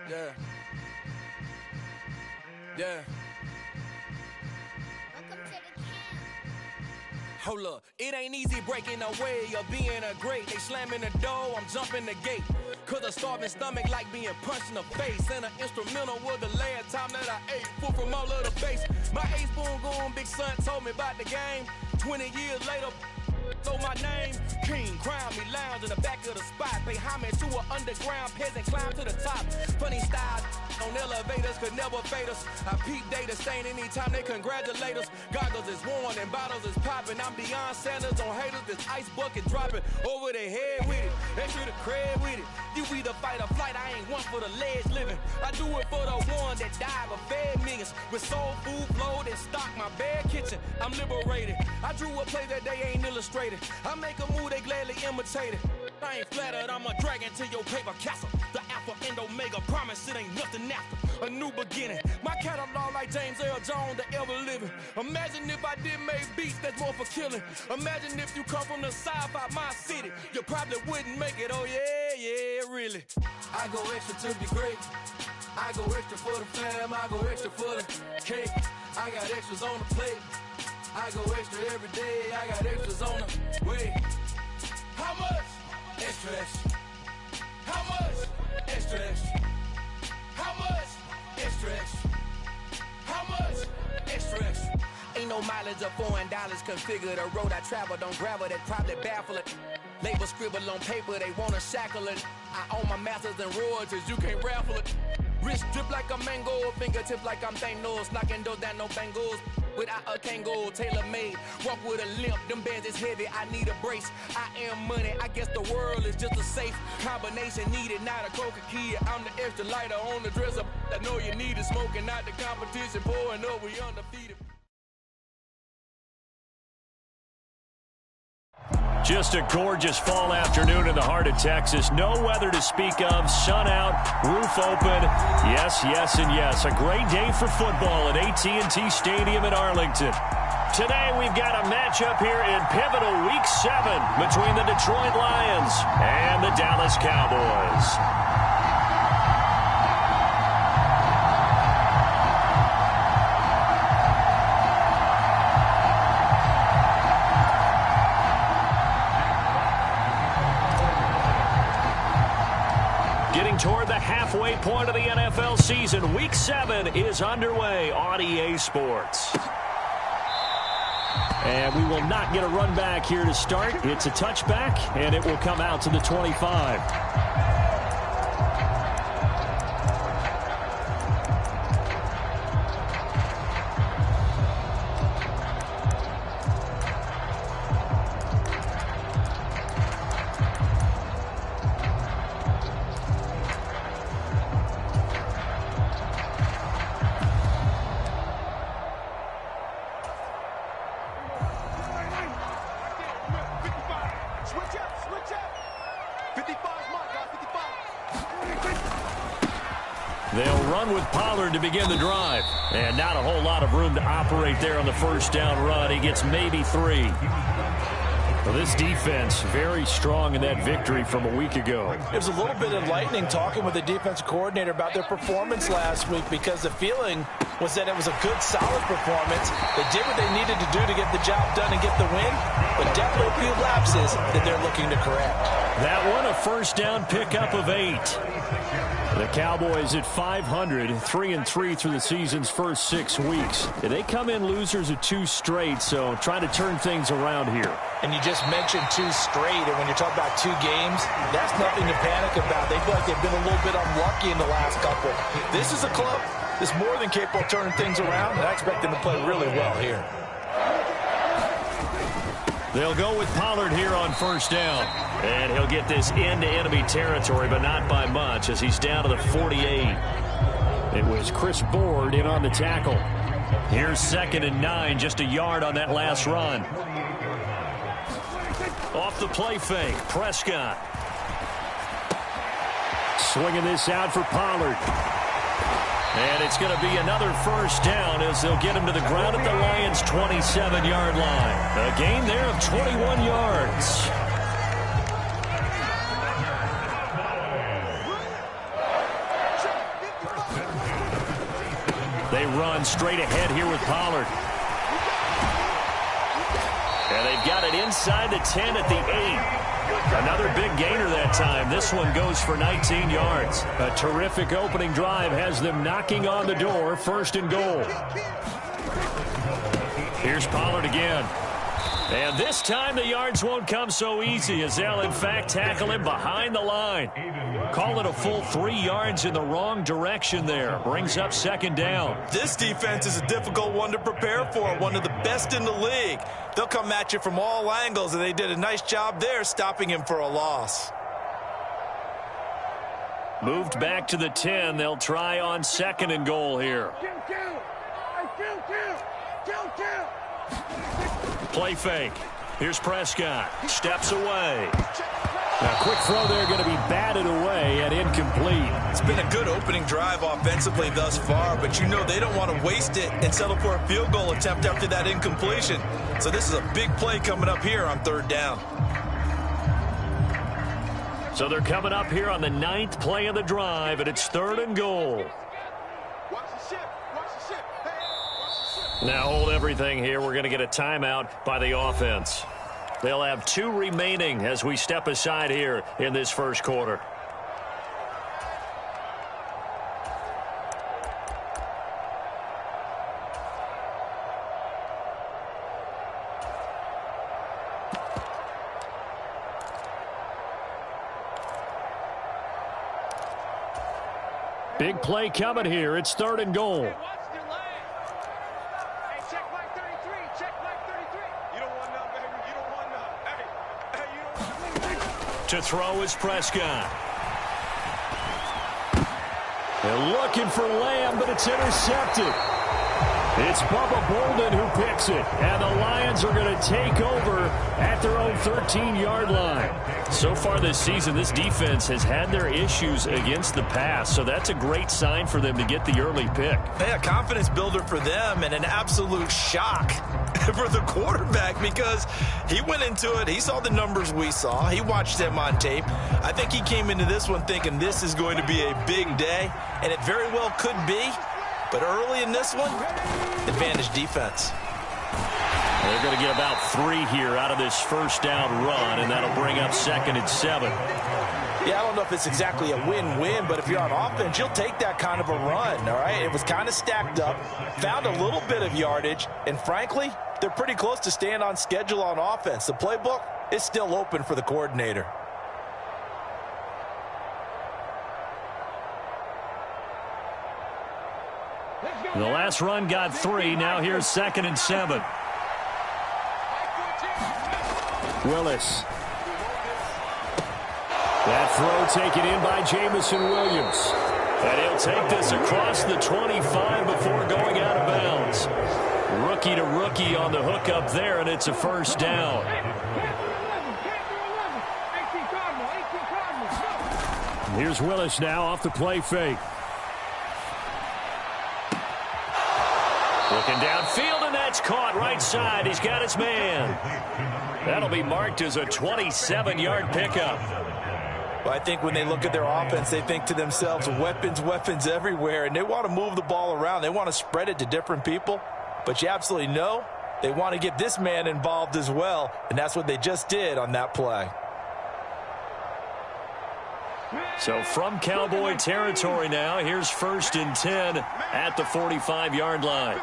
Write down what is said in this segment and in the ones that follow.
Yeah. Yeah. Hold up, it ain't easy breaking away or being a great. They slamming the door, I'm jumping the gate. Cause a starving stomach like being punched in the face. And an instrumental was the last time that I ate. Food from all of the base. My ace boom goon, big son told me about the game. 20 years later, so my name, King, crown me, lounge in the back of the spot. Pay homage to an underground peasant, climb to the top. Funny style on elevators could never fade us. I peep data stain anytime they congratulate us. Goggles is worn and bottles is popping. I'm Deion Sanders on haters, this ice bucket dropping over their head with it. Extra the cred with it. You either fight or flight, I ain't one for the ledge living. I do it for the one that died but fed millions. With soul food flowed and stock my bad kitchen. I'm liberated. I drew a play that they ain't illustrated. I make a move, they gladly imitate it. I ain't flattered, I'm a dragon to your paper castle. The alpha and omega, promise it ain't nothing after. A new beginning. My catalog like James Earl Jones, the ever living. Imagine if I did make beats that's more for killing. Imagine if you come from the south out my city. You probably wouldn't make it, oh yeah, really. I go extra to be great. I go extra for the fam, I go extra for the cake. I got extras on the plate. I go extra every day, I got extras on the way. How much? Extra, extra. How much? Extra, extra. How much? Extra, extra. How much? Extra, extra. Ain't no mileage of $4 configure the road I travel. Don't gravel, that probably baffle it. Label scribble on paper, they wanna shackle it. I own my masters and royalties, you can't raffle it. Wrist drip like a mango, fingertip like I'm Thanos. Knocking doors down, no bangles. Without a Kango, tailor-made. Walk with a limp, them bands is heavy, I need a brace. I am money, I guess the world is just a safe combination needed, not a coca key. I'm the extra lighter on the dresser. I know you need it, smoking out the competition, pouring up, we undefeated. Just a gorgeous fall afternoon in the heart of Texas. No weather to speak of. Sun out, roof open. Yes, yes, and yes. A great day for football at AT&T Stadium in Arlington. Today we've got a matchup here in pivotal Week 7 between the Detroit Lions and the Dallas Cowboys. Toward the halfway point of the NFL season, Week 7 is underway on EA Sports. And we will not get a run back here to start. It's a touchback, and it will come out to the 25. They'll run with Pollard to begin the drive. And not a whole lot of room to operate there on the first down run. He gets maybe 3. Well, this defense very strong in that victory from a week ago. It was a little bit enlightening talking with the defense coordinator about their performance last week, because the feeling was that it was a good, solid performance. They did what they needed to do to get the job done and get the win, but definitely a few lapses that they're looking to correct. That one, a first down pickup of 8. The Cowboys at 500, 3-3 through the season's first 6 weeks. They come in losers of 2 straight, so trying to turn things around here. And you just mentioned 2 straight, and when you're talking about 2 games, that's nothing to panic about. They feel like they've been a little bit unlucky in the last couple. This is a club that's more than capable of turning things around, and I expect them to play really well here. They'll go with Pollard here on first down. And he'll get this into enemy territory, but not by much, as he's down to the 48. It was Chris Board in on the tackle. Here's 2nd and 9, just a yard on that last run. Off the play fake, Prescott. Swinging this out for Pollard. And it's going to be another first down as they'll get him to the ground at the Lions' 27-yard line. A gain there of 21 yards. They run straight ahead here with Pollard. And they've got it inside the 10 at the 8. Another big gainer that time. This one goes for 19 yards. A terrific opening drive has them knocking on the door. 1st and goal. Here's Pollard again. And this time the yards won't come so easy as they'll, in fact, tackle him behind the line. Call it a full 3 yards in the wrong direction there. Brings up 2nd down. This defense is a difficult one to prepare for, one of the best in the league. They'll come at you from all angles, and they did a nice job there stopping him for a loss. Moved back to the 10. They'll try on 2nd and goal here. Play fake. Here's Prescott. Steps away. Now, quick throw there going to be batted away and incomplete. It's been a good opening drive offensively thus far, but you know they don't want to waste it and settle for a field goal attempt after that incompletion. So this is a big play coming up here on 3rd down. So they're coming up here on the 9th play of the drive, and it's 3rd and goal. Now hold everything here. We're going to get a timeout by the offense. They'll have 2 remaining as we step aside here in this 1st quarter. Big play coming here. It's 3rd and goal. To throw is Prescott. They're looking for Lamb, but it's intercepted. It's Bubba Bolden who picks it, and the Lions are going to take over at their own 13-yard line. So far this season, this defense has had their issues against the pass, so that's a great sign for them to get the early pick. Hey, a confidence builder for them and an absolute shock for the quarterback because he went into it. He saw the numbers we saw. He watched them on tape. I think he came into this one thinking this is going to be a big day, and it very well could be. But early in this one, advantage defense. They're going to get about 3 here out of this 1st down run, and that'll bring up 2nd and 7. Yeah, I don't know if it's exactly a win-win, but if you're on offense, you'll take that kind of a run, all right? It was kind of stacked up, found a little bit of yardage, and frankly, they're pretty close to staying on schedule on offense. The playbook is still open for the coordinator. The last run got 3. Now here's 2nd and 7. Willis. That throw taken in by Jamison Williams. And he'll take this across the 25 before going out of bounds. Rookie to rookie on the hook up there, and it's a 1st down. Here's Willis now off the play fake. Looking downfield, and that's caught right side. He's got his man. That'll be marked as a 27-yard pickup. Well, I think when they look at their offense, they think to themselves, weapons, weapons everywhere, and they want to move the ball around. They want to spread it to different people, but you absolutely know they want to get this man involved as well, and that's what they just did on that play. So from Cowboy territory now, here's 1st and 10 at the 45-yard line.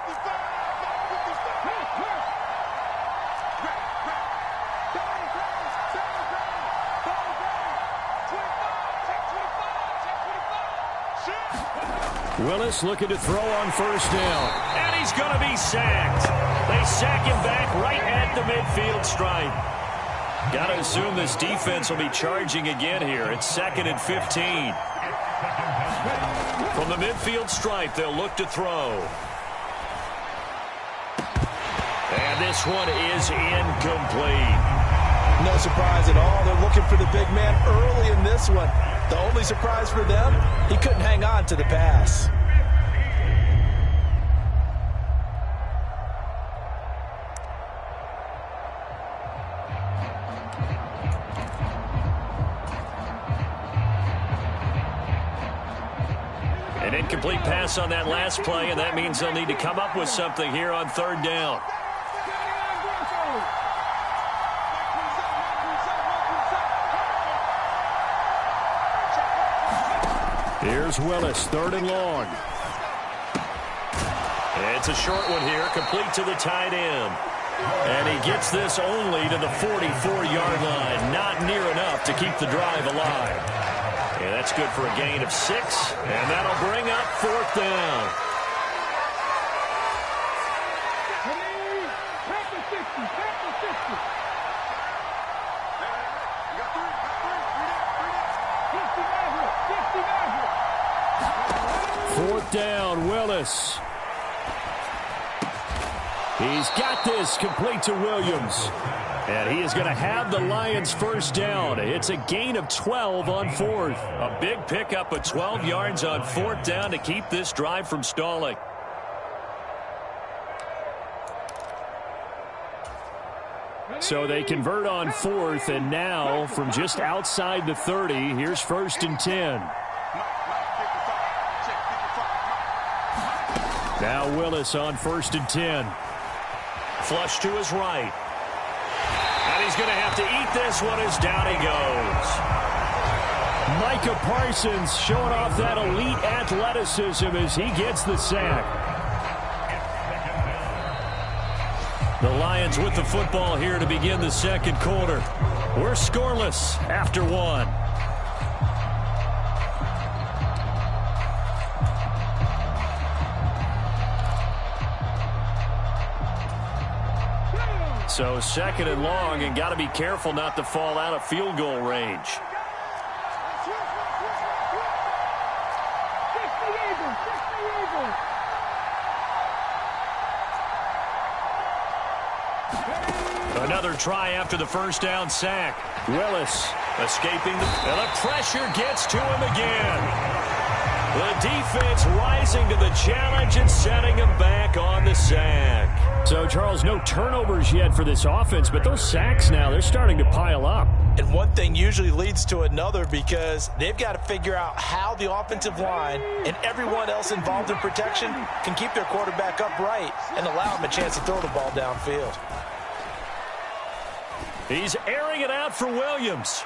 Willis looking to throw on 1st down. And he's going to be sacked. They sack him back right at the midfield stripe. Got to assume this defense will be charging again here. It's 2nd and 15. From the midfield stripe, they'll look to throw. And this one is incomplete. No surprise at all. They're looking for the big man early in this one. The only surprise for them, he couldn't hang on to the pass. An incomplete pass on that last play, and that means they'll need to come up with something here on third down. Here's Willis, third and long. It's a short one here, complete to the tight end. And he gets this only to the 44-yard line. Not near enough to keep the drive alive. And that's good for a gain of 6. And that'll bring up fourth down. Fourth down, Willis. He's got this complete to Williams. And he is going to have the Lions first down. It's a gain of 12 on fourth. A big pickup of 12 yards on fourth down to keep this drive from stalling. So they convert on fourth, and now from just outside the 30, here's first and 10. Now Willis on first and 10. Flush to his right. And he's going to have to eat this one as down he goes. Micah Parsons showing off that elite athleticism as he gets the sack. The Lions with the football here to begin the second quarter. We're scoreless after one. So second and long, and got to be careful not to fall out of field goal range. Another try after the first down sack. Willis escaping, and the pressure gets to him again. The defense rising to the challenge and setting him back on the sack. So, Charles, no turnovers yet for this offense, but those sacks now, they're starting to pile up. And one thing usually leads to another because they've got to figure out how the offensive line and everyone else involved in protection can keep their quarterback upright and allow him a chance to throw the ball downfield. He's airing it out for Williams.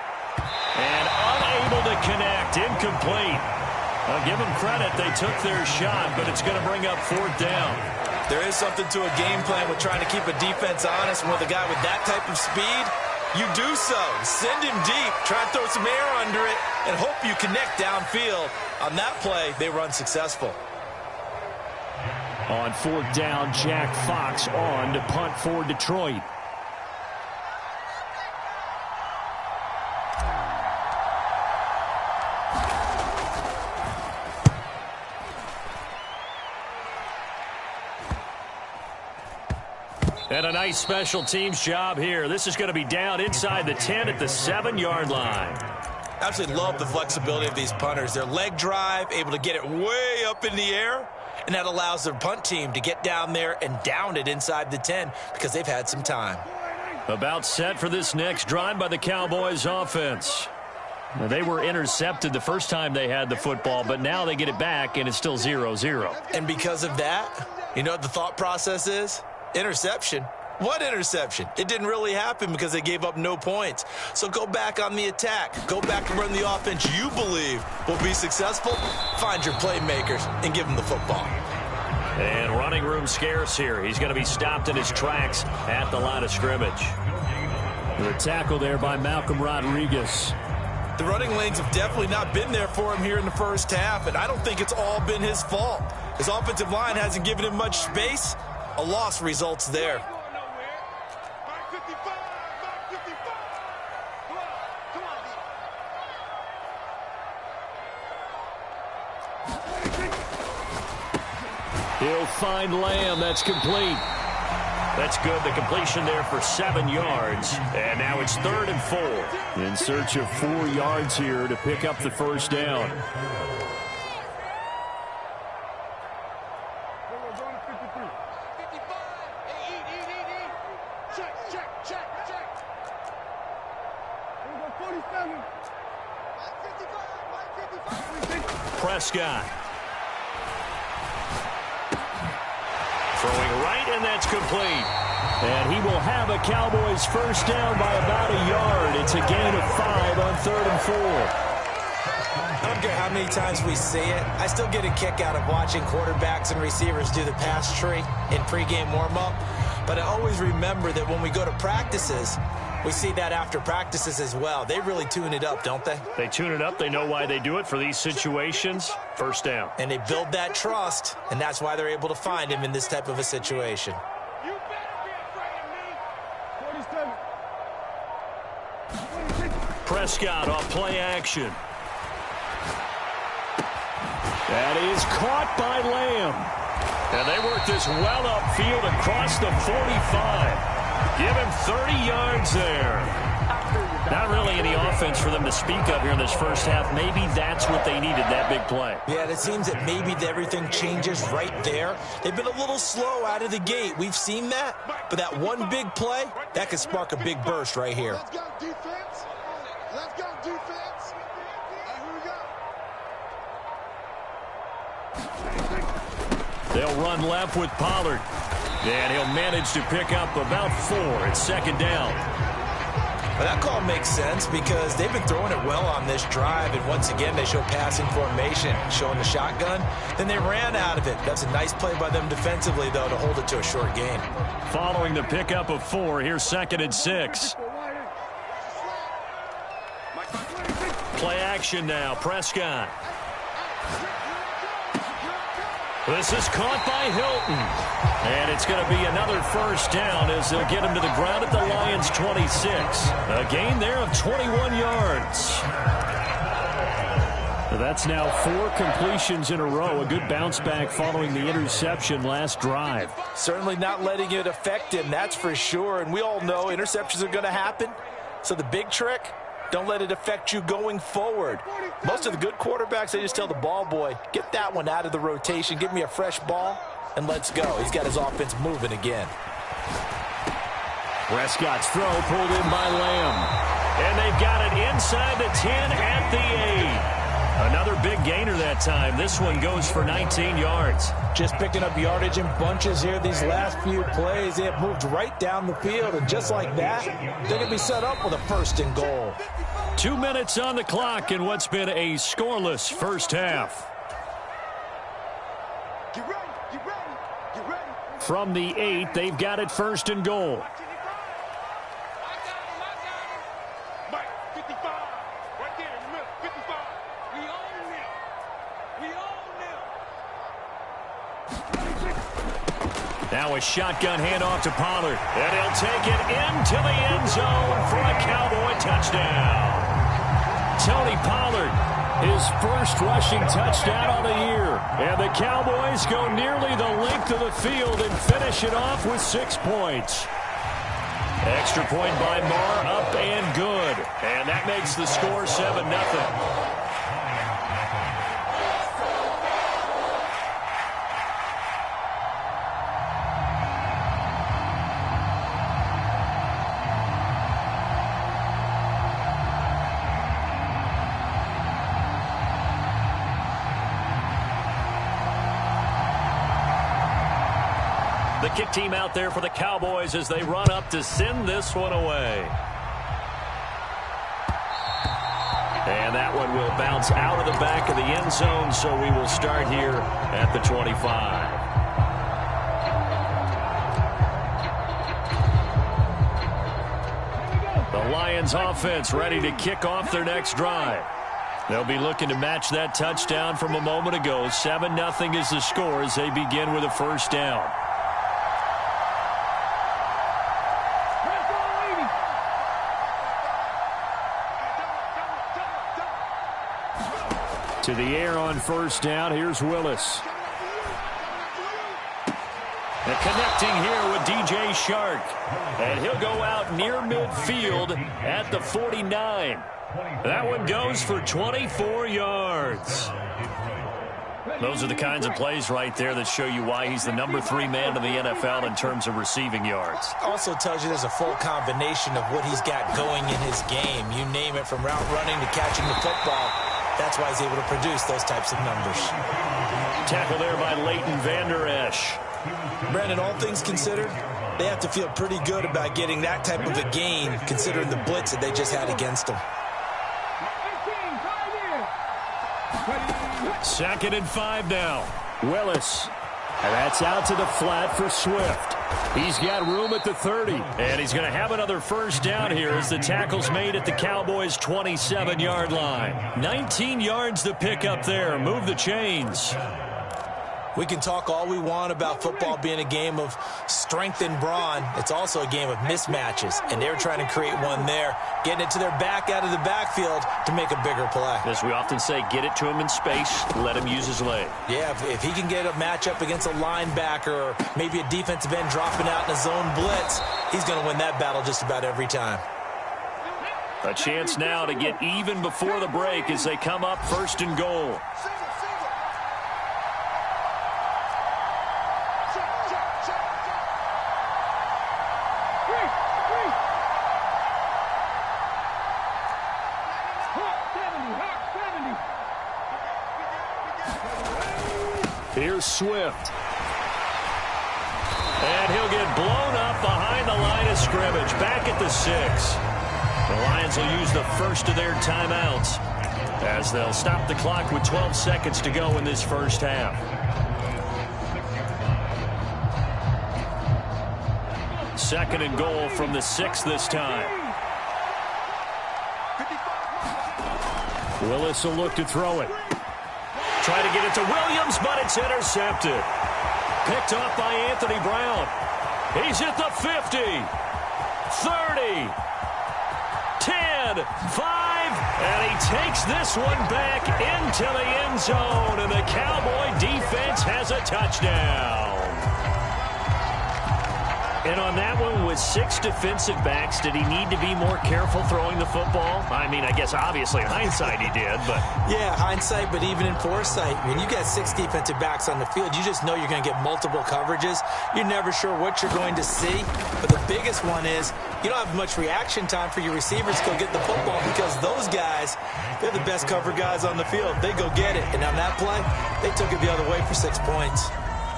And unable to connect, incomplete. I'll give them credit, they took their shot, but it's going to bring up fourth down. There is something to a game plan with trying to keep a defense honest. With a guy with that type of speed, you do so. Send him deep, try and throw some air under it, and hope you connect downfield. On that play, they were unsuccessful. On fourth down, Jack Fox on to punt for Detroit. And a nice special teams job here. This is going to be down inside the 10 at the 7-yard line. Absolutely love the flexibility of these punters. Their leg drive, able to get it way up in the air, and that allows their punt team to get down there and down it inside the 10 because they've had some time. About set for this next drive by the Cowboys offense. Now, they were intercepted the first time they had the football, but now they get it back, and it's still 0-0. And because of that, you know what the thought process is? Interception. What interception? It didn't really happen because they gave up no points. So go back on the attack. Go back and run the offense you believe will be successful. Find your playmakers and give them the football. And running room scarce here. He's going to be stopped in his tracks at the line of scrimmage. The tackle there by Malcolm Rodriguez. The running lanes have definitely not been there for him here in the first half, and I don't think it's all been his fault. His offensive line hasn't given him much space. A loss results there. He'll find Lamb. That's complete. That's good. The completion there for 7 yards. And now it's 3rd and 4. In search of 4 yards here to pick up the first down. Prescott. Throwing right, and that's complete. And he will have a Cowboys first down by about a yard. It's a gain of 5 on 3rd and 4. I don't care how many times we see it. I still get a kick out of watching quarterbacks and receivers do the pass tree in pregame warm-up. But I always remember that when we go to practices, we see that after practices as well. They really tune it up, don't they? They tune it up. They know why they do it for these situations. First down. And they build that trust, and that's why they're able to find him in this type of a situation. You better be afraid of me. 47. Prescott off play action. That is caught by Lamb. And they work this well upfield across the 45. Give him 30 yards there. Not really any offense for them to speak of here in this first half. Maybe that's what they needed, that big play. Yeah, it seems that maybe everything changes right there. They've been a little slow out of the gate. We've seen that. But that one big play, that could spark a big burst right here. Let's go, defense. Let's go, defense. Here we go. They'll run left with Pollard. And he'll manage to pick up about 4. It's 2nd down. Well, that call makes sense because they've been throwing it well on this drive. And once again, they show passing formation, showing the shotgun. Then they ran out of it. That's a nice play by them defensively, though, to hold it to a short gain. Following the pickup of 4, here's 2nd and 6. Play action now. Prescott. This is caught by Hilton. And it's going to be another first down as they'll get him to the ground at the Lions' 26. A gain there of 21 yards. That's now 4 completions in a row. A good bounce back following the interception last drive. Certainly not letting it affect him, that's for sure. And we all know interceptions are going to happen. So the big trick, don't let it affect you going forward. Most of the good quarterbacks, they just tell the ball boy, get that one out of the rotation, give me a fresh ball, and let's go. He's got his offense moving again. Prescott's throw pulled in by Lamb. And they've got it inside the 10 at the 8. Another big gainer that time. This one goes for 19 yards. Just picking up yardage in bunches here these last few plays. They have moved right down the field, and just like that, they're going to be set up with a 1st and goal. 2 minutes on the clock in what's been a scoreless first half. Get ready, get ready, get ready. From the 8, they've got it 1st and goal. Mike, 55. Right there in the middle, 55. We own them. We own them. Now a shotgun handoff to Pollard. And he'll take it into the end zone for a Cowboy touchdown. Tony Pollard, his first rushing touchdown of the year. And the Cowboys go nearly the length of the field and finish it off with 6 points. Extra point by Marr, up and good. And that makes the score 7-0. The kick team out there for the Cowboys as they run up to send this one away. And that one will bounce out of the back of the end zone, so we will start here at the 25. The Lions offense ready to kick off their next drive. They'll be looking to match that touchdown from a moment ago. 7-0 is the score as they begin with a first down. To the air on first down. Here's Willis. And connecting here with DJ Shark. And he'll go out near midfield at the 49. That one goes for 24 yards. Those are the kinds of plays right there that show you why he's the number 3 man in the NFL in terms of receiving yards. Also tells you there's a full combination of what he's got going in his game. You name it, from route running to catching the football. That's why he's able to produce those types of numbers. Tackle there by Leighton Vander Esch. Brandon, all things considered, they have to feel pretty good about getting that type of a gain, considering the blitz that they just had against them. 2nd and 5 now. Willis. And that's out to the flat for Swift. He's got room at the 30. And he's going to have another first down here as the tackle's made at the Cowboys' 27-yard line. 19 yards to pick up there. Move the chains. We can talk all we want about football being a game of strength and brawn. It's also a game of mismatches, and they're trying to create one there, getting it to their back out of the backfield to make a bigger play. As we often say, get it to him in space, let him use his leg. Yeah, if he can get a matchup against a linebacker or maybe a defensive end dropping out in a zone blitz, he's going to win that battle just about every time. A chance now to get even before the break as they come up 1st and goal. Here's Swift. And he'll get blown up behind the line of scrimmage. Back at the 6. The Lions will use the first of their timeouts as they'll stop the clock with 12 seconds to go in this first half. Second and goal from the 6 this time. Willis will look to throw it. Try to get it to Williams, but it's intercepted. Picked off by Anthony Brown. He's at the 50, 30, 10, 5, and he takes this one back into the end zone, and the Cowboy defense has a touchdown. And on that one, with 6 defensive backs, did he need to be more careful throwing the football? I mean, I guess obviously in hindsight he did, but... Yeah, hindsight, but even in foresight, when you got 6 defensive backs on the field, you just know you're going to get multiple coverages. You're never sure what you're going to see. But the biggest one is you don't have much reaction time for your receivers to go get the football because those guys, they're the best cover guys on the field. They go get it. And on that play, they took it the other way for 6 points.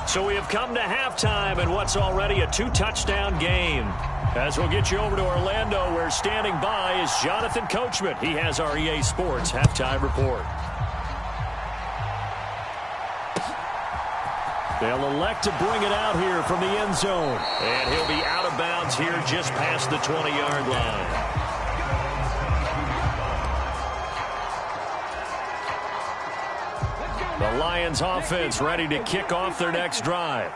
So we have come to halftime in what's already a 2-touchdown game. As we'll get you over to Orlando, where standing by is Jonathan Coachman. He has our EA Sports halftime report. They'll elect to bring it out here from the end zone. And he'll be out of bounds here just past the 20-yard line. The Lions offense ready to kick off their next drive.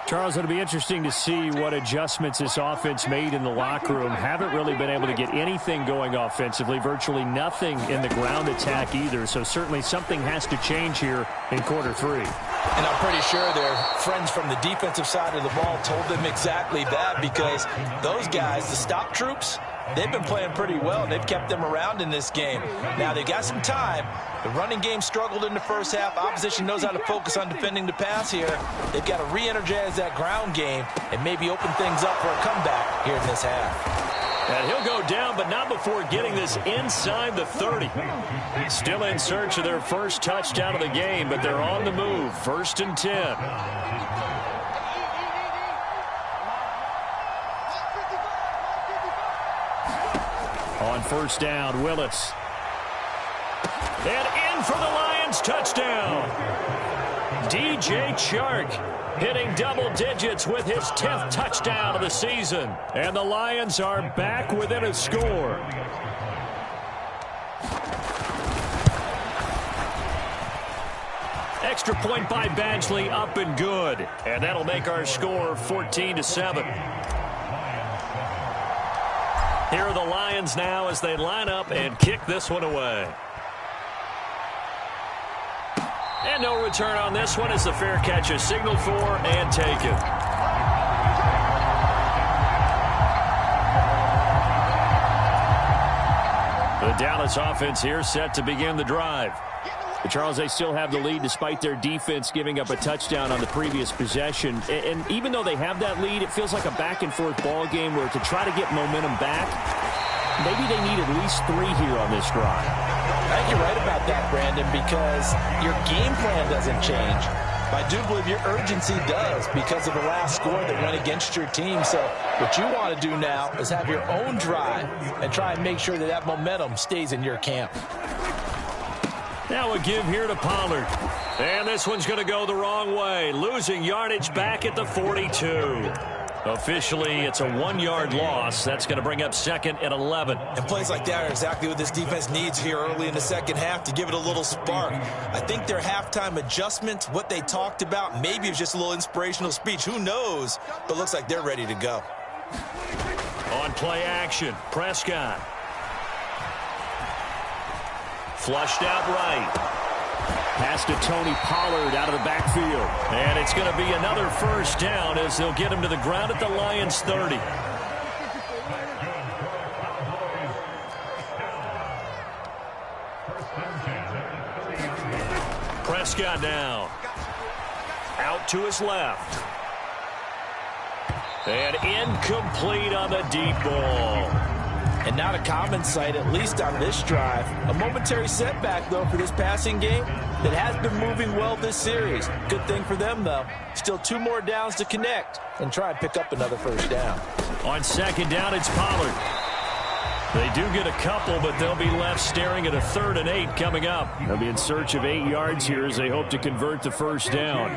Charles, it'll be interesting to see what adjustments this offense made in the locker room. Haven't really been able to get anything going offensively, virtually nothing in the ground attack either. So certainly something has to change here in quarter 3. And I'm pretty sure their friends from the defensive side of the ball told them exactly that because those guys, the stop troops, they've been playing pretty well. They've kept them around in this game. Now, they got some time. The running game struggled in the first half. Opposition knows how to focus on defending the pass here. They've got to re-energize that ground game and maybe open things up for a comeback here in this half. And he'll go down, but not before getting this inside the 30. Still in search of their first touchdown of the game, but they're on the move. 1st and 10. On first down, Willis. And in for the Lions touchdown. DJ Chark hitting double digits with his 10th touchdown of the season. And the Lions are back within a score. Extra point by Badgley, up and good. And that'll make our score 14-7. Here are the Lions now as they line up and kick this one away. And no return on this one as the fair catch is signaled for and taken. The Dallas offense here set to begin the drive. Charles, they still have the lead despite their defense giving up a touchdown on the previous possession. And even though they have that lead, it feels like a back-and-forth ball game where to try to get momentum back, maybe they need at least 3 here on this drive. I think you're right about that, Brandon, because your game plan doesn't change. I do believe your urgency does because of the last score that went against your team. So what you want to do now is have your own drive and try and make sure that that momentum stays in your camp. Now a give here to Pollard. And this one's going to go the wrong way. Losing yardage back at the 42. Officially, it's a 1-yard loss. That's going to bring up 2nd and 11. And plays like that are exactly what this defense needs here early in the second half to give it a little spark. I think their halftime adjustments, what they talked about, maybe it was just a little inspirational speech. Who knows? But looks like they're ready to go. On play action, Prescott. Flushed out right. Pass to Tony Pollard out of the backfield. And it's going to be another first down as they'll get him to the ground at the Lions' 30. Prescott now. Out to his left. And incomplete on the deep ball. And not a common sight, at least on this drive. A momentary setback, though, for this passing game that has been moving well this series. Good thing for them, though. Still 2 more downs to connect and try and pick up another first down. On 2nd down, it's Pollard. They do get a couple, but they'll be left staring at a 3rd and 8 coming up. They'll be in search of 8 yards here as they hope to convert the first down.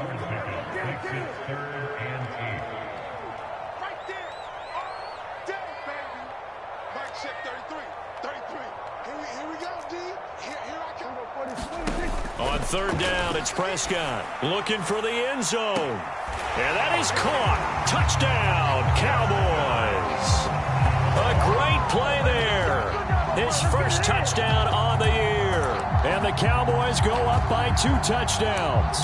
On 3rd down, it's Prescott looking for the end zone. And that is caught. Touchdown, Cowboys. A great play there. His first touchdown on the year. And the Cowboys go up by 2 touchdowns.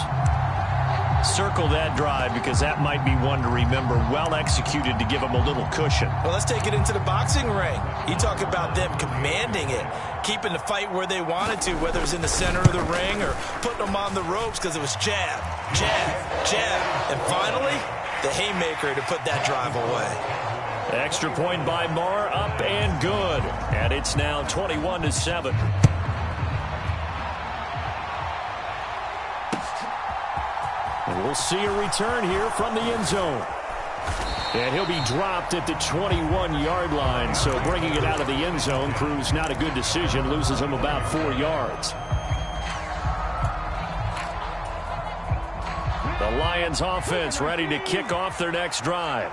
Circle that drive because that might be one to remember. Well executed to give them a little cushion. Well, let's take it into the boxing ring. You talk about them commanding it, keeping the fight where they wanted to, whether it's in the center of the ring or putting them on the ropes because it was jab, jab, jab. And finally, the haymaker to put that drive away. Extra point by Marr, up and good. And it's now 21-7. And we'll see a return here from the end zone. And he'll be dropped at the 21-yard line. So bringing it out of the end zone proves not a good decision. Loses him about 4 yards. The Lions offense ready to kick off their next drive.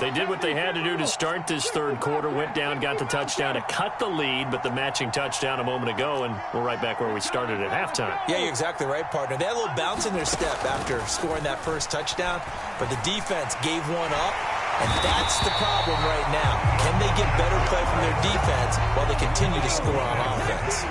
They did what they had to do to start this 3rd quarter. Went down, got the touchdown to cut the lead, but the matching touchdown a moment ago, and we're right back where we started at halftime. Yeah, you're exactly right, partner. They had a little bounce in their step after scoring that first touchdown, but the defense gave one up, and that's the problem right now. Can they get better play from their defense while they continue to score on offense?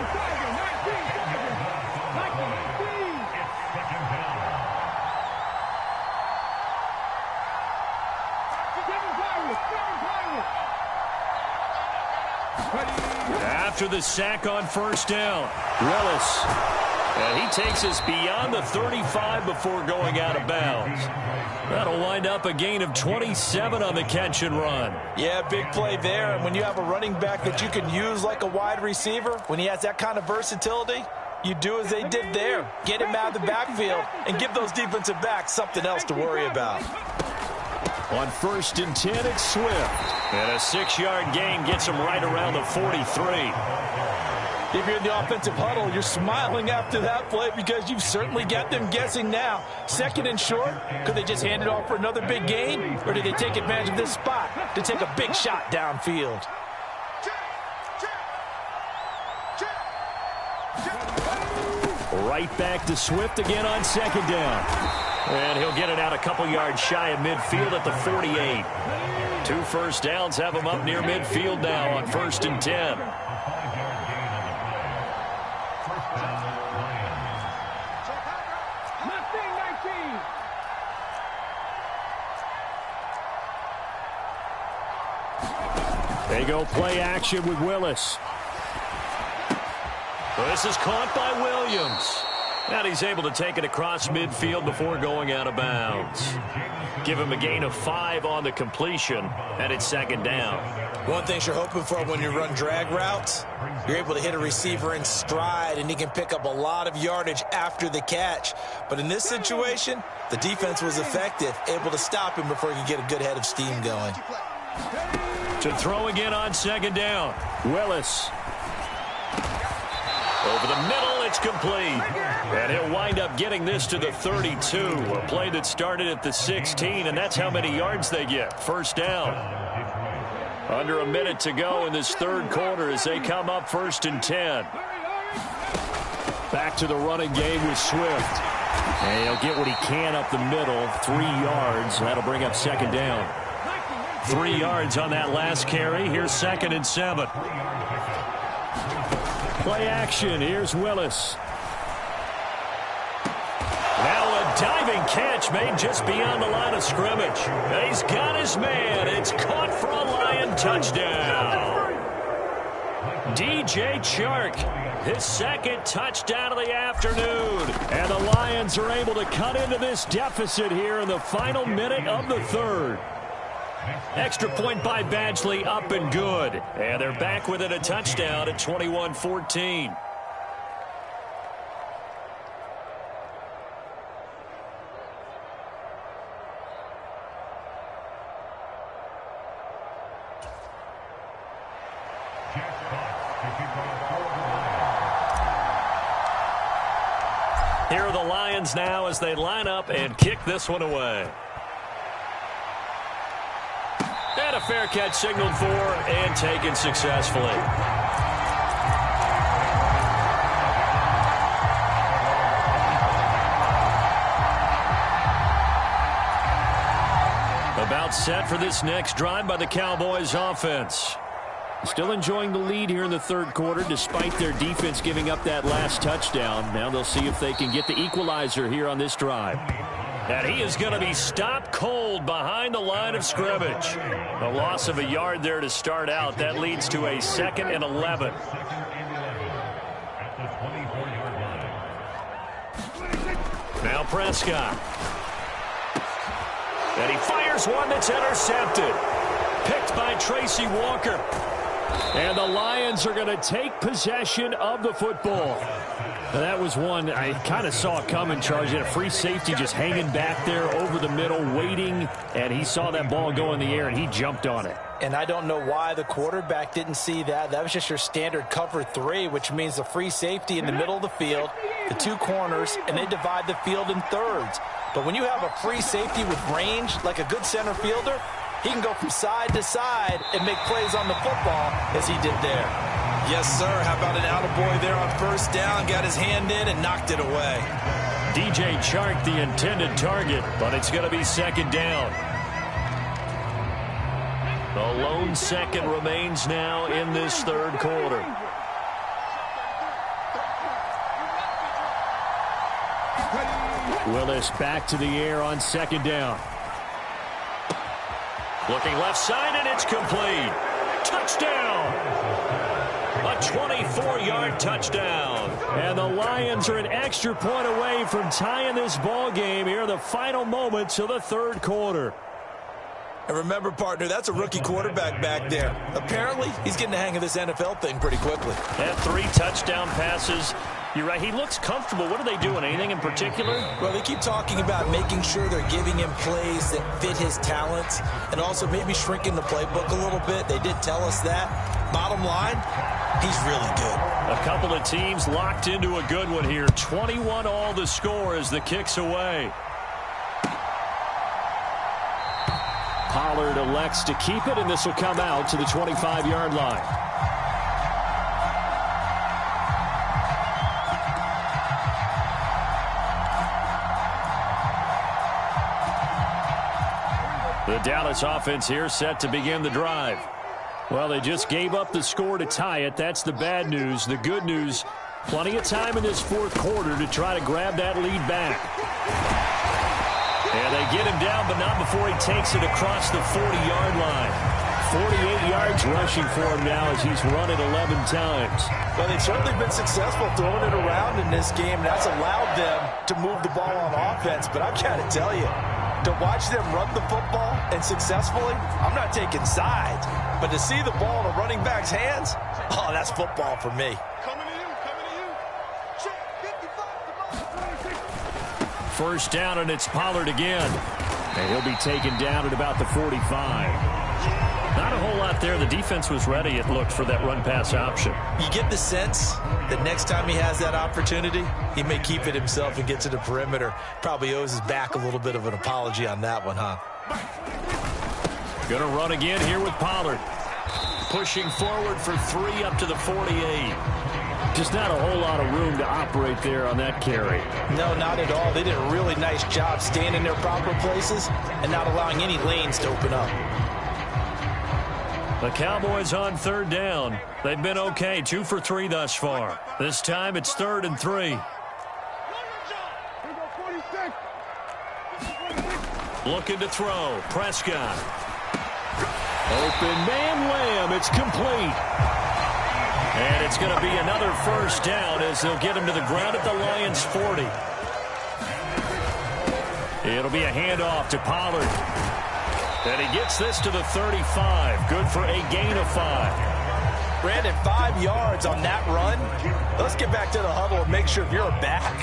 After the sack on 1st down, Willis. And he takes us beyond the 35 before going out of bounds. That'll wind up a gain of 27 on the catch and run. Yeah, big play there. And when you have a running back that you can use like a wide receiver, when he has that kind of versatility, you do as they did there. Get him out of the backfield and give those defensive backs something else to worry about. On 1st and 10, it's Swift. And a 6-yard gain gets him right around the 43. If you're in the offensive huddle, you're smiling after that play because you've certainly got them guessing now. 2nd and short, could they just hand it off for another big gain? Or did they take advantage of this spot to take a big shot downfield? Right back to Swift again on 2nd down. And he'll get it out a couple yards shy of midfield at the 48. 2 first downs have him up near midfield now on 1st and 10. They go play action with Willis. This is caught by Williams. And he's able to take it across midfield before going out of bounds. Give him a gain of 5 on the completion, and it's second down. One thing you're hoping for when you run drag routes, you're able to hit a receiver in stride, and he can pick up a lot of yardage after the catch. But in this situation, the defense was effective, able to stop him before he could get a good head of steam going. To throw again on second down, Willis. Over the middle, it's complete. And he'll wind up getting this to the 32. A play that started at the 16, and that's how many yards they get. First down. Under a minute to go in this third quarter as they come up 1st and 10. Back to the running game with Swift. And he'll get what he can up the middle, 3 yards. That'll bring up second down. 3 yards on that last carry. Here's 2nd and 7. Play action. Here's Willis. Now a diving catch made just beyond the line of scrimmage. He's got his man. It's caught for a Lion touchdown. DJ Chark, his 2nd touchdown of the afternoon. And the Lions are able to cut into this deficit here in the final minute of the third. Extra point by Badgley, up and good. And they're back within a touchdown at 21-14. Here are the Lions now as they line up and kick this one away. And a fair catch signaled for and taken successfully. About set for this next drive by the Cowboys offense. Still enjoying the lead here in the third quarter despite their defense giving up that last touchdown. Now they'll see if they can get the equalizer here on this drive. And he is going to be stopped cold behind the line of scrimmage. A loss of a yard there to start out. That leads to a 2nd and 11. Now Prescott. And he fires one that's intercepted. Picked by Tracy Walker. And the Lions are going to take possession of the football. Now that was one I kind of saw coming, Charles. He had a free safety just hanging back there over the middle, waiting, and he saw that ball go in the air, and he jumped on it. And I don't know why the quarterback didn't see that. That was just your standard cover 3, which means the free safety in the middle of the field, the 2 corners, and they divide the field in thirds. But when you have a free safety with range, like a good center fielder, he can go from side to side and make plays on the football as he did there. Yes, sir. How about an attaboy there on first down? Got his hand in and knocked it away. DJ Chark, the intended target, but it's going to be second down. The lone second remains now in this third quarter. Willis back to the air on second down. Looking left side, and it's complete. Touchdown! A 24-yard touchdown. And the Lions are an extra point away from tying this ball game here in the final moments of the third quarter. And remember, partner, that's a rookie quarterback back there. Apparently, he's getting the hang of this NFL thing pretty quickly. Had 3 touchdown passes. You're right. He looks comfortable. What are they doing? Anything in particular? Well, they keep talking about making sure they're giving him plays that fit his talents and also maybe shrinking the playbook a little bit. They did tell us that. Bottom line, he's really good. A couple of teams locked into a good one here. 21 all the score as the kick's away. Pollard elects to keep it, and this will come out to the 25-yard line. The Dallas offense here set to begin the drive. Well, they just gave up the score to tie it. That's the bad news. The good news, plenty of time in this fourth quarter to try to grab that lead back. And they get him down, but not before he takes it across the 40-yard line. 48 yards rushing for him now as he's run it 11 times. Well, they've certainly been successful throwing it around in this game. That's allowed them to move the ball on offense. But I've got to tell you, to watch them run the football and successfully, I'm not taking sides. But to see the ball in a running back's hands, oh, that's football for me. Coming to you, coming to you. Check, 55. First down, and it's Pollard again. And he'll be taken down at about the 45. Not a whole lot there. The defense was ready, it looked, for that run-pass option. You get the sense that next time he has that opportunity, he may keep it himself and get to the perimeter. Probably owes his back a little bit of an apology on that one, huh? Gonna run again here with Pollard. Pushing forward for 3 up to the 48. Just not a whole lot of room to operate there on that carry. No, not at all. They did a really nice job staying in their proper places and not allowing any lanes to open up. The Cowboys on third down. They've been okay, 2 for 3 thus far. This time it's 3rd and 3. Looking to throw. Prescott. Open man Lamb. It's complete. And it's going to be another first down as they'll get him to the ground at the Lions' 40. It'll be a handoff to Pollard. And he gets this to the 35. Good for a gain of 5. Brandon, 5 yards on that run. Let's get back to the huddle and make sure if you're back,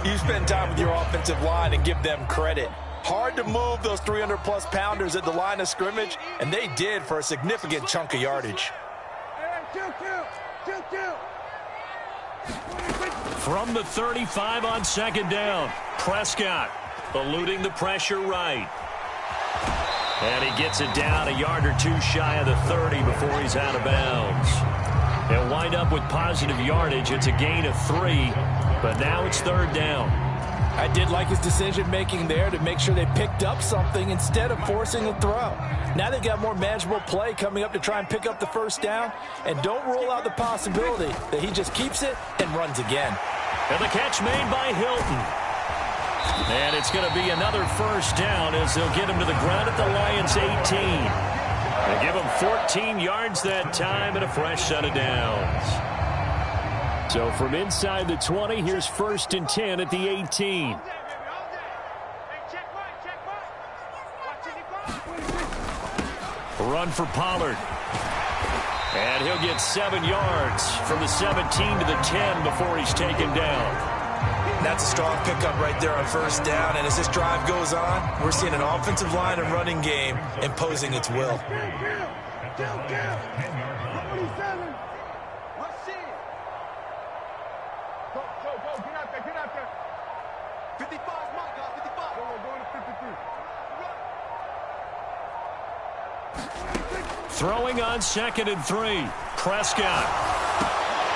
you spend time with your offensive line and give them credit. Hard to move those 300-plus pounders at the line of scrimmage, and they did for a significant chunk of yardage. From the 35 on 2nd down, Prescott eluding the pressure right. And he gets it down a yard or 2 shy of the 30 before he's out of bounds. He'll wind up with positive yardage. It's a gain of 3, but now it's 3rd down. I did like his decision-making there to make sure they picked up something instead of forcing a throw. Now they've got more manageable play coming up to try and pick up the first down, and don't rule out the possibility that he just keeps it and runs again. And the catch made by Hilton. And it's going to be another first down as they'll get him to the ground at the Lions' 18. They give him 14 yards that time and a fresh set of downs. So from inside the 20, here's 1st and 10 at the 18. Run for Pollard. And he'll get 7 yards from the 17 to the 10 before he's taken down. That's a strong pickup right there on first down. And as this drive goes on, we're seeing an offensive line and running game imposing its will. Throwing on 2nd and 3. Prescott.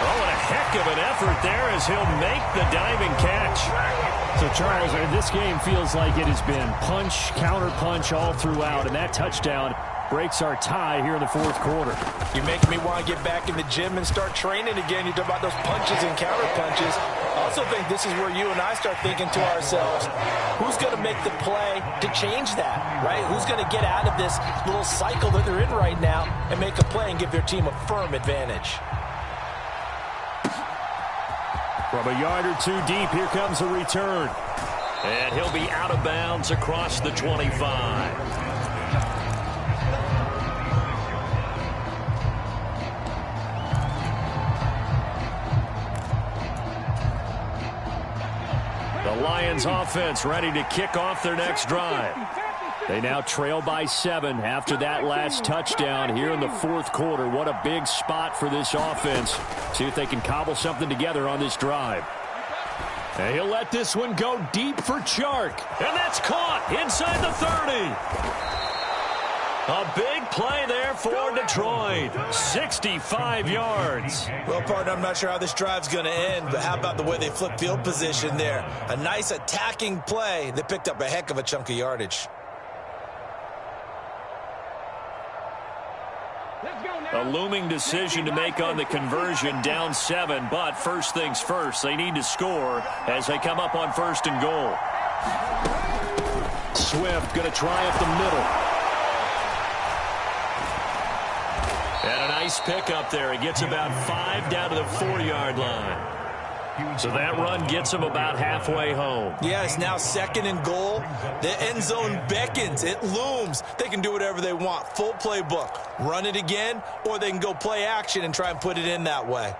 Oh, and a heck of an effort there as he'll make the diving catch. So, Charles, this game feels like it has been punch, counter-punch all throughout, and that touchdown breaks our tie here in the 4th quarter. You're making me want to get back in the gym and start training again. You talk about those punches and counter-punches. I also think this is where you and I start thinking to ourselves, who's going to make the play to change that, right? Who's going to get out of this little cycle that they're in right now and make a play and give their team a firm advantage? From a yard or 2 deep, here comes a return. And he'll be out of bounds across the 25. The Lions offense ready to kick off their next drive. They now trail by 7 after that last touchdown here in the 4th quarter. What a big spot for this offense. See if they can cobble something together on this drive. And he'll let this one go deep for Chark. And that's caught inside the 30. A big play there for Detroit. 65 yards. Well, partner, I'm not sure how this drive's going to end, but how about the way they flip field position there? A nice attacking play that picked up a heck of a chunk of yardage. A looming decision to make on the conversion, down 7, but first things first, they need to score as they come up on 1st and goal. Swift going to try up the middle. And a nice pick up there. He gets about 5 down to the 4-yard line. So that run gets him about halfway home. Yeah, it's now 2nd and goal. The end zone beckons. It looms. They can do whatever they want. Full playbook. Run it again, or they can go play action and try and put it in that way.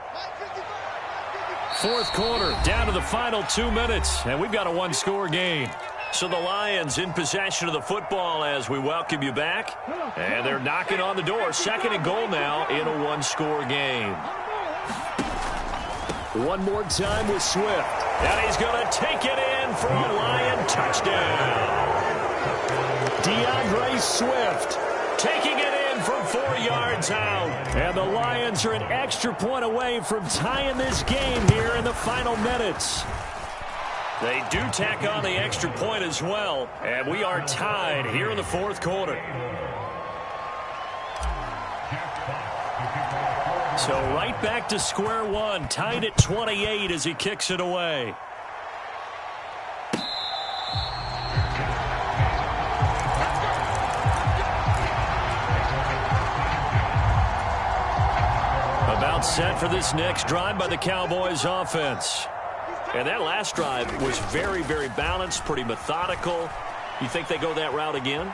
4th quarter, down to the final 2 minutes, and we've got a one-score game. So the Lions in possession of the football as we welcome you back. And they're knocking on the door. 2nd and goal now in a one-score game. One more time with Swift. And he's going to take it in for a Lion touchdown. DeAndre Swift taking it in from 4 yards out. And the Lions are an extra point away from tying this game here in the final minutes. They do tack on the extra point as well. And we are tied here in the 4th quarter. So right back to square one, tied at 28 as he kicks it away. About set for this next drive by the Cowboys offense. And that last drive was very, very balanced, pretty methodical. You think they go that route again?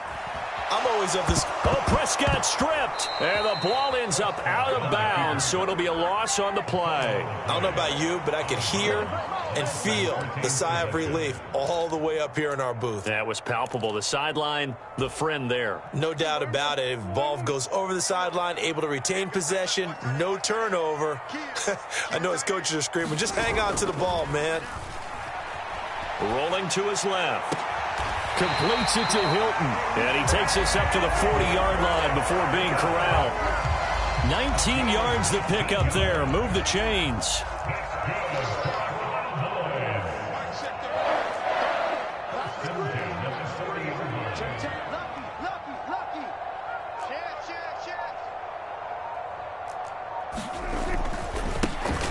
I'm always of this. Oh, Prescott stripped. And the ball ends up out of bounds, so it'll be a loss on the play. I don't know about you, but I could hear and feel the sigh of relief all the way up here in our booth. That was palpable. The sideline, the friend there. No doubt about it. If the ball goes over the sideline, able to retain possession, no turnover. I know his coaches are screaming, just hang on to the ball, man. Rolling to his left. Completes it to Hilton. And he takes us up to the 40-yard line before being corralled. 19 yards to pick up there. Move the chains.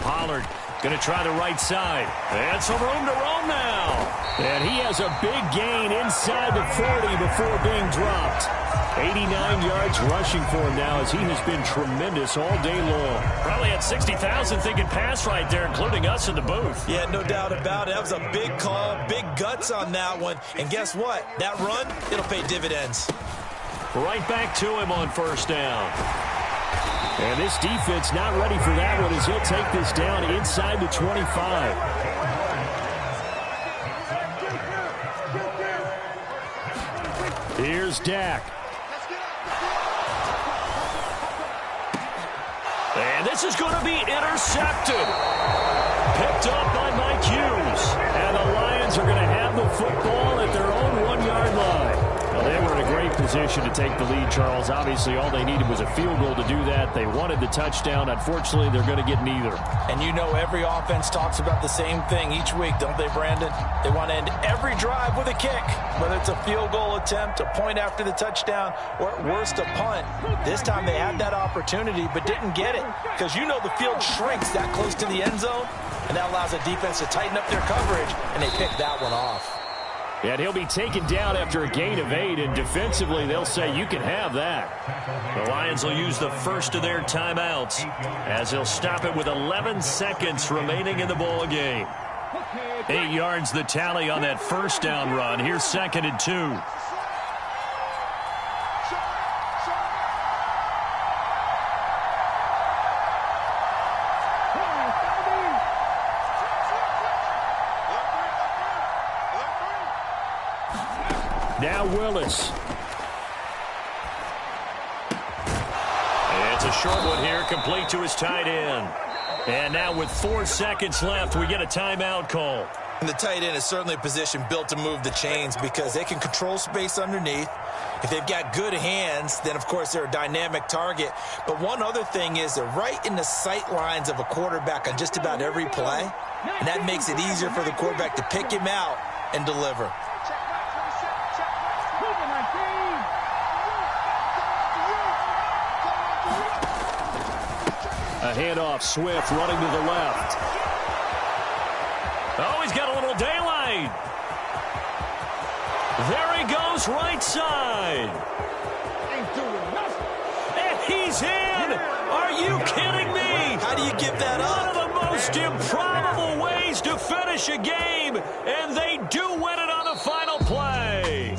Pollard going to try the right side. And some room to roam now. And he has a big gain inside the 40 before being dropped. 89 yards rushing for him now as he has been tremendous all day long. Probably had 60,000 thinking pass right there, including us in the booth. Yeah, no doubt about it. That was a big call, big guts on that one. And guess what? That run, it'll pay dividends. Right back to him on 1st down. And this defense not ready for that one as he'll take this down inside the 25. Here's Dak. And this is going to be intercepted. Picked up by Mike Hughes. And the Lions are going to have the football at their own 1-yard line. Well, they were in a great position to take the lead, Charles. Obviously, all they needed was a field goal to do that. They wanted the touchdown. Unfortunately, they're going to get neither. And you know every offense talks about the same thing each week, don't they, Brandon? They want to end every drive with a kick, whether it's a field goal attempt, a point after the touchdown, or at worst a punt. This time they had that opportunity but didn't get it because you know the field shrinks that close to the end zone, and that allows the defense to tighten up their coverage, and they picked that one off. And he'll be taken down after a gain of 8, and defensively they'll say you can have that. The Lions will use the first of their timeouts as they'll stop it with 11 seconds remaining in the ball game. 8 yards the tally on that 1st down run. Here's 2nd and 2. Now Willis. It's a short one here, complete to his tight end. And now with 4 seconds left, we get a timeout call. And the tight end is certainly a position built to move the chains because they can control space underneath. If they've got good hands, then, of course, they're a dynamic target. But one other thing is they're right in the sight lines of a quarterback on just about every play. And that makes it easier for the quarterback to pick him out and deliver. A handoff, Swift running to the left. Oh, he's got a little daylight. There he goes, right side. Ain't doing nothing. And He's in! Are you kidding me? How do you give that up? One of the most improbable ways to finish a game, and they do win it on the final play.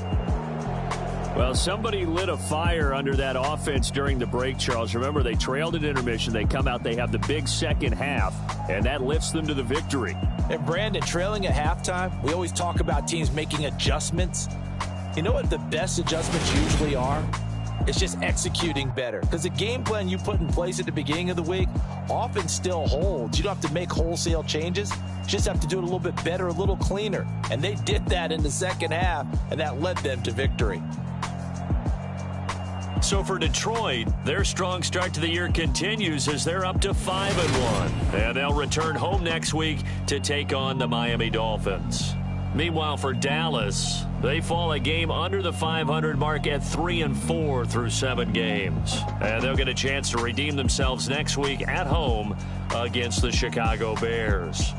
Well, somebody lit a fire under that offense during the break, Charles. Remember, they trailed at intermission. They come out, they have the big second half, and that lifts them to the victory. And Brandon, trailing at halftime, we always talk about teams making adjustments. You know what the best adjustments usually are? It's just executing better. Because the game plan you put in place at the beginning of the week often still holds. You don't have to make wholesale changes. You just have to do it a little bit better, a little cleaner. And they did that in the second half, and that led them to victory. So for Detroit, their strong start to the year continues as they're up to 5-1. And they'll return home next week to take on the Miami Dolphins. Meanwhile, for Dallas, they fall a game under the 500 mark at 3-4 through 7 games. And they'll get a chance to redeem themselves next week at home against the Chicago Bears.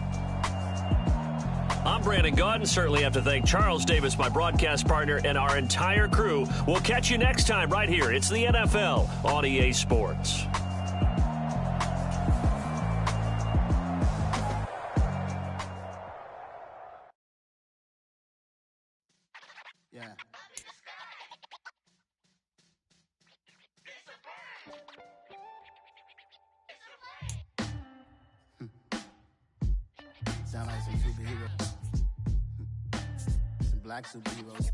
I'm Brandon Gaudin. Certainly have to thank Charles Davis, my broadcast partner, and our entire crew. We'll catch you next time right here. It's the NFL on EA Sports. Yeah. Sound like some superheroes. Some black superheroes.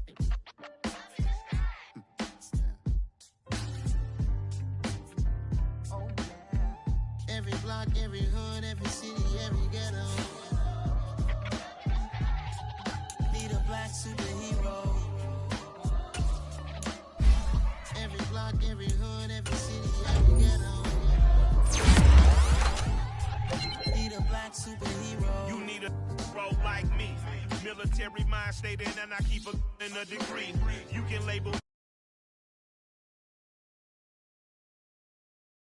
Oh, yeah. Every block, every hood, every city, every ghetto. Need a black superhero. Every block, every hood, every city, every ghetto. Need a black superhero. You need a role like me. Military mind stated, and I keep a degree. You can label